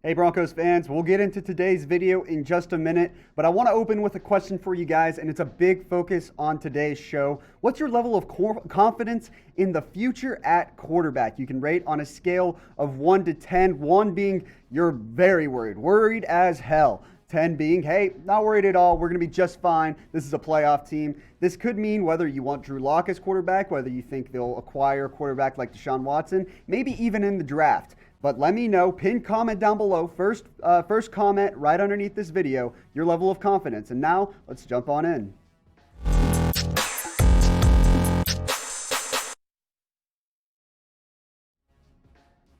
Hey Broncos fans, we'll get into today's video in just a minute, but I want to open with a question for you guys, and it's a big focus on today's show. What's your level of confidence in the future at quarterback? You can rate on a scale of 1 to 10, 1 being you're very worried as hell. 10 being, hey, not worried at all. We're going to be just fine. This is a playoff team. This could mean whether you want Drew Lock as quarterback, whether you think they'll acquire a quarterback like Deshaun Watson, maybe even in the draft. But let me know, pin comment down below, first comment right underneath this video, your level of confidence. And now, let's jump on in.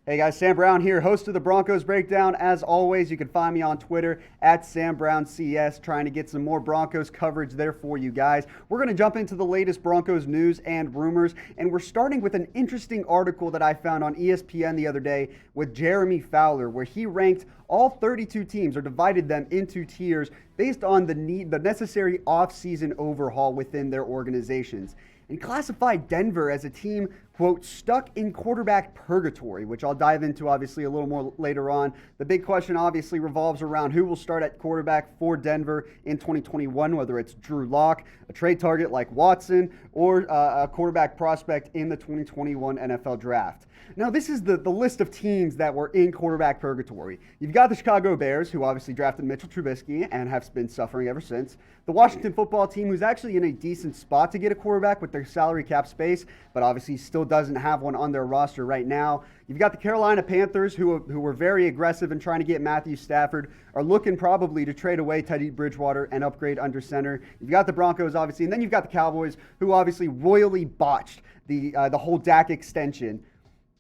Hey guys, Sam Brown here, host of the Broncos Breakdown. As always, you can find me on Twitter at SamBrownCS, trying to get some more Broncos coverage there for you guys. We're going to jump into the latest Broncos news and rumors, and we're starting with an interesting article that I found on ESPN the other day with Jeremy Fowler, where he ranked all 32 teams or divided them into tiers based on the necessary offseason overhaul within their organizations, and classified Denver as a team, quote, stuck in quarterback purgatory, which I'll dive into obviously a little more later on. The big question obviously revolves around who will start at quarterback for Denver in 2021, whether it's Drew Lock, a trade target like Watson, or a quarterback prospect in the 2021 NFL Draft. Now, this is the list of teams that were in quarterback purgatory. You've got the Chicago Bears, who obviously drafted Mitchell Trubisky and have been suffering ever since. The Washington football team, who's actually in a decent spot to get a quarterback with their salary cap space, but obviously still doesn't have one on their roster right now. You've got the Carolina Panthers, who were very aggressive in trying to get Matthew Stafford, are looking probably to trade away Teddy Bridgewater and upgrade under center. You've got the Broncos, obviously, and then you've got the Cowboys, who obviously royally botched the whole Dak extension.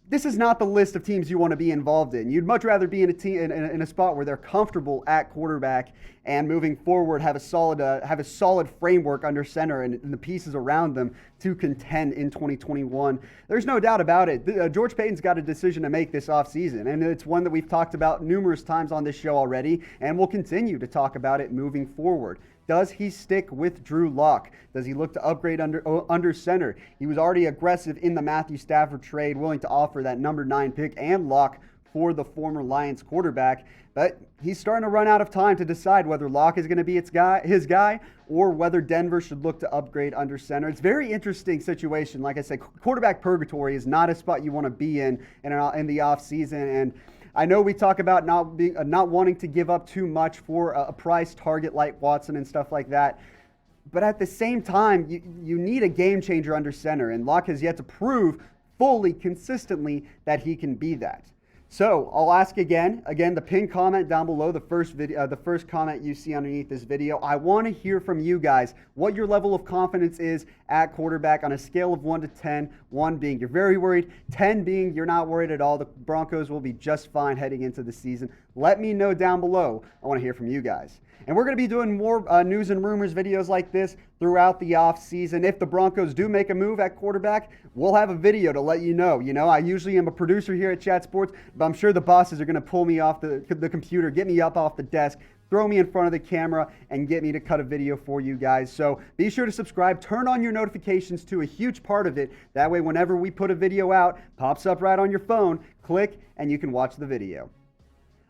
This is not the list of teams you want to be involved in. You'd much rather be in a team in a spot where they're comfortable at quarterback and moving forward have a solid framework under center and the pieces around them to contend in 2021. There's no doubt about it. George Paton's got a decision to make this offseason, and it's one that we've talked about numerous times on this show already, and we'll continue to talk about it moving forward. Does he stick with Drew Lock? Does he look to upgrade under center? He was already aggressive in the Matthew Stafford trade, willing to offer that number 9 pick and Lock for the former Lions quarterback. But he's starting to run out of time to decide whether Lock is going to be his guy or whether Denver should look to upgrade under center. It's a very interesting situation. Like I said, quarterback purgatory is not a spot you want to be in the offseason. And I know we talk about not wanting to give up too much for a price target like Watson and stuff like that. But at the same time, you need a game changer under center, and Lock has yet to prove fully, consistently that he can be that. So I'll ask again, the pinned comment down below, the first comment you see underneath this video. I want to hear from you guys what your level of confidence is at quarterback on a scale of 1 to 10, 1 being you're very worried, 10 being you're not worried at all. The Broncos will be just fine heading into the season. Let me know down below. I want to hear from you guys. And we're going to be doing more news and rumors videos like this throughout the offseason. If the Broncos do make a move at quarterback, we'll have a video to let you know. You know, I usually am a producer here at Chat Sports, but I'm sure the bosses are going to pull me off the computer, get me up off the desk, throw me in front of the camera, and get me to cut a video for you guys. So be sure to subscribe, turn on your notifications too, a huge part of it. That way, whenever we put a video out, pops up right on your phone, click, and you can watch the video.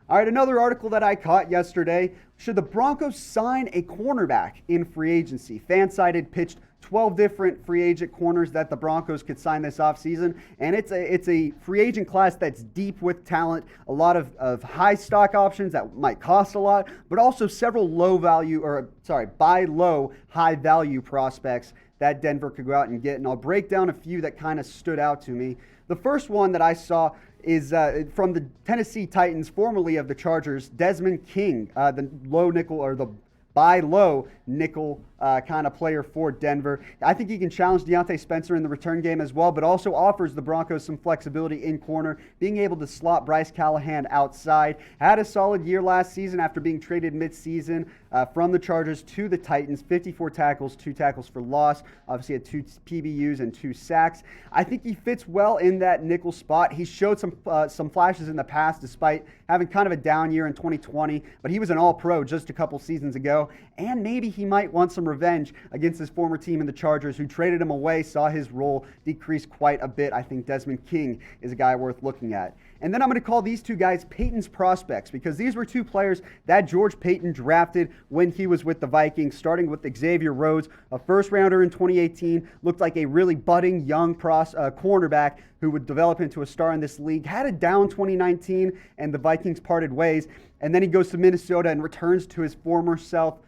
All right, another article that I caught yesterday. Should the Broncos sign a cornerback in free agency? Fansided pitched 12 different free agent corners that the Broncos could sign this offseason. And it's a free agent class that's deep with talent, a lot of high stock options that might cost a lot, but also several buy low, high value prospects that Denver could go out and get. And I'll break down a few that kind of stood out to me. The first one that I saw is from the Tennessee Titans, formerly of the Chargers, Desmond King, the low nickel or the buy low nickel kind of player for Denver. I think he can challenge Deontay Spencer in the return game as well, but also offers the Broncos some flexibility in corner, being able to slot Bryce Callahan outside. Had a solid year last season after being traded mid-season from the Chargers to the Titans. 54 tackles, 2 tackles for loss. Obviously had 2 PBUs and 2 sacks. I think he fits well in that nickel spot. He showed some flashes in the past despite having kind of a down year in 2020, but he was an all-pro just a couple seasons ago, and maybe he might want some revenge against his former team in the Chargers, who traded him away, saw his role decrease quite a bit. I think Desmond King is a guy worth looking at. And then I'm going to call these two guys Paton's prospects, because these were two players that George Paton drafted when he was with the Vikings, starting with Xavier Rhodes, a first-rounder in 2018, looked like a really budding young cornerback who would develop into a star in this league, had a down 2019, and the Vikings parted ways. And then he goes to Minnesota and returns to his former self,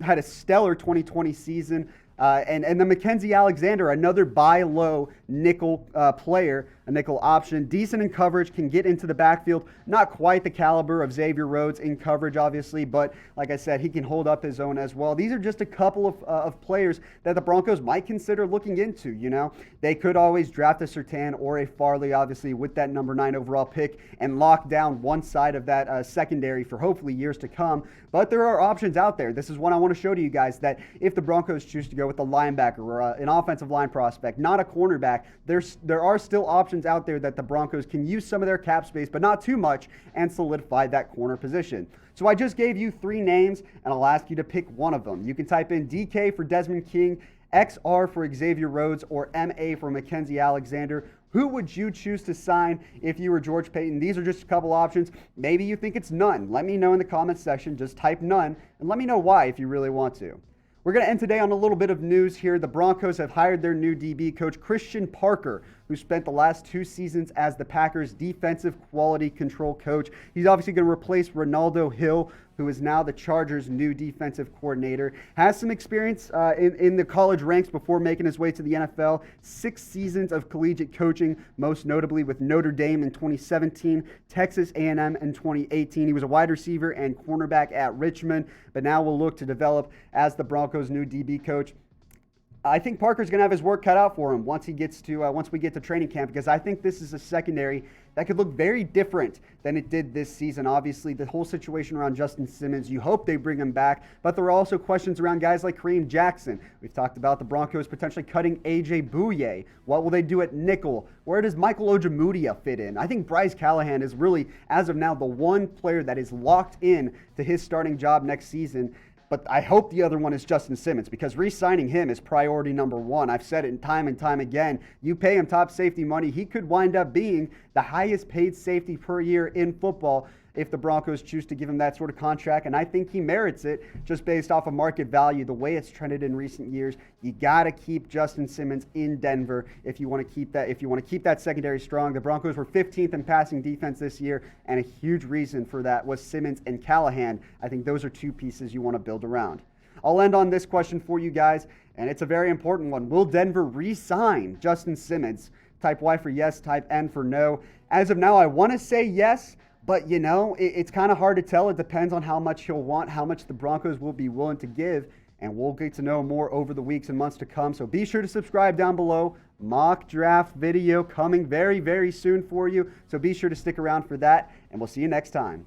had a stellar 2020 season. And then Mackensie Alexander, another buy low nickel player, a nickel option, decent in coverage, can get into the backfield. Not quite the caliber of Xavier Rhodes in coverage, obviously, but like I said, he can hold up his own as well. These are just a couple of players that the Broncos might consider looking into. You know, they could always draft a Surtain or a Farley, obviously, with that number 9 overall pick and lock down one side of that secondary for hopefully years to come. But there are options out there. This is one I want to show to you guys, that if the Broncos choose to go with a linebacker or an offensive line prospect, not a cornerback, there are still options out there that the Broncos can use some of their cap space, but not too much, and solidify that corner position. So I just gave you 3 names, and I'll ask you to pick one of them. You can type in DK for Desmond King, XR for Xavier Rhodes, or MA for Mackensie Alexander. Who would you choose to sign if you were George Paton? These are just a couple options. Maybe you think it's none. Let me know in the comments section. Just type none, and let me know why if you really want to. We're going to end today on a little bit of news here. The Broncos have hired their new DB coach, Christian Parker, who spent the last 2 seasons as the Packers' defensive quality control coach. He's obviously going to replace Ronaldo Hill, who is now the Chargers' new defensive coordinator. Has some experience in the college ranks before making his way to the NFL. 6 seasons of collegiate coaching, most notably with Notre Dame in 2017, Texas A&M in 2018. He was a wide receiver and cornerback at Richmond, but now will look to develop as the Broncos' new DB coach. I think Parker's going to have his work cut out for him once we get to training camp, because I think this is a secondary that could look very different than it did this season. Obviously, the whole situation around Justin Simmons, you hope they bring him back, but there are also questions around guys like Kareem Jackson. We've talked about the Broncos potentially cutting A.J. Bouye. What will they do at nickel? Where does Michael Ojemudia fit in? I think Bryce Callahan is really, as of now, the one player that is locked in to his starting job next season. But I hope the other one is Justin Simmons, because re-signing him is priority number 1. I've said it time and time again. You pay him top safety money, he could wind up being the highest paid safety per year in football if the Broncos choose to give him that sort of contract. And I think he merits it just based off of market value, the way it's trended in recent years. You got to keep Justin Simmons in Denver if you want to keep that secondary strong. The Broncos were 15th in passing defense this year, and a huge reason for that was Simmons and Callahan. I think those are 2 pieces you want to build around. I'll end on this question for you guys, and it's a very important one. Will Denver re-sign Justin Simmons? Type Y for yes, type N for no. As of now, I want to say yes, but, you know, it's kind of hard to tell. It depends on how much he'll want, how much the Broncos will be willing to give, and we'll get to know more over the weeks and months to come. So be sure to subscribe down below. Mock draft video coming very, very soon for you. So be sure to stick around for that, and we'll see you next time.